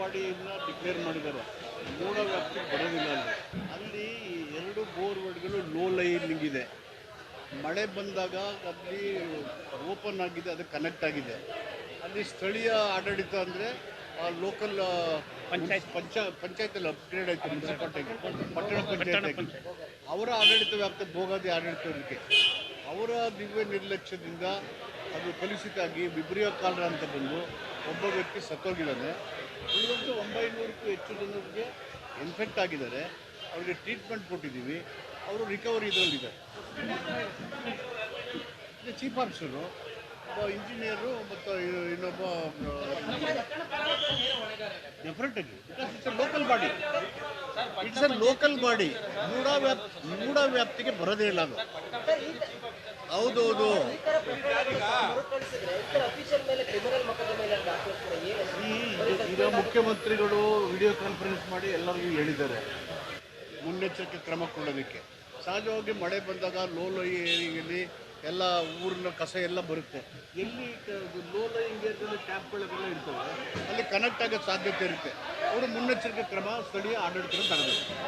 ಬಾಡಿಯನ್ನು declare ಮಾಡಿದ್ದಾರೆ. ಮೂಡ ವ್ಯಾಪ್ತಿಗೆ ಬರೋದಿಲ್ಲ ಅಲ್ಲಿ ಎರಡು ಬೋರ್ವೆಲ್ಗಳು ಲೋ ಲೈನಿಂಗ್ ಇದೆ. ಮಳೆ ಬಂದಾಗ ಅಲ್ಲಿ ಓಪನ್ ಆಗಿದೆ, ಅದು ಕನೆಕ್ಟ್ ಆಗಿದೆ. ಅಲ್ಲಿ ಸ್ಥಳೀಯ ಆಡಳಿತ ಅಂದರೆ ಲೋಕಲ್ ಪಂಚಾಯತಲ್ಲಿ ಅಪ್ಗ್ರೇಡ್ ಆಯಿತು, ಮುನ್ಸಿಪಾಲ್ಟಿಗೆ, ಪಟ್ಟಣ ಪಂಚಾಯತ್ ಅವರ ಆಡಳಿತ ವ್ಯಾಪ್ತಿ ಭೋಗಾದಿ ಆಡಳಿತಕ್ಕೆ ಅವರ ದಿವ್ಯ ನಿರ್ಲಕ್ಷ್ಯದಿಂದ ಅದು ಕಲುಷಿತ ಆಗಿ ವಿಬ್ರಿಯೋ ಕಾಲರ ಅಂತ ಬಂದು ಒಬ್ಬ ವ್ಯಕ್ತಿ ಸತ್ತೋಗಿದ್ದಾನೆ. ಉಳಿದಂತೆ 900ಕ್ಕೂ ಹೆಚ್ಚು ಜನರಿಗೆ ಇನ್ಫೆಕ್ಟ್ ಆಗಿದ್ದಾರೆ. ಅವರಿಗೆ ಟ್ರೀಟ್ಮೆಂಟ್ ಕೊಟ್ಟಿದ್ದೀವಿ. ಅವರು ರಿಕವರಿ ಇದರಲ್ಲಿದ್ದಾರೆ. ಚೀಫ್ ಆಫೀಸರು, ಒಬ್ಬ ಇಂಜಿನಿಯರು ಮತ್ತು ಇನ್ನೊಬ್ಬ ಡೆಫಿನೆಟಾಗಿ it's a local body. It's a local body. MUDA ವ್ಯಾಪ್ತಿಗೆ ಬರೋದೇ ಇಲ್ಲ ಅದು. ಹೌದೌದು. ಈಗ ಮುಖ್ಯಮಂತ್ರಿಗಳು ವಿಡಿಯೋ ಕಾನ್ಫರೆನ್ಸ್ ಮಾಡಿ ಎಲ್ಲರಿಗೂ ಹೇಳಿದ್ದಾರೆ ಮುನ್ನೆಚ್ಚರಿಕೆ ಕ್ರಮ ಕೊಳ್ಳೋದಕ್ಕೆ. ಸಹಜವಾಗಿ ಮಳೆ ಬಂದಾಗ ಲೋ ಏರಿಯಲ್ಲಿ ಎಲ್ಲ ಊರಿನ ಕಸ ಎಲ್ಲ ಬರುತ್ತೆ. ಎಲ್ಲಿ ಲೋ ಲೈಯಿಂಗ್ ಏರಿಯಾದಲ್ಲಿ ಟ್ಯಾಪ್ಗಳೆಲ್ಲ ಇರ್ತವೆ, ಅಲ್ಲಿ ಕನೆಕ್ಟ್ ಆಗೋ ಸಾಧ್ಯತೆ ಇರುತ್ತೆ. ಅವರು ಮುನ್ನೆಚ್ಚರಿಕೆ ಕ್ರಮ ಸ್ಥಳೀಯ ಆಡಳಿತ ತರಬೇಕು.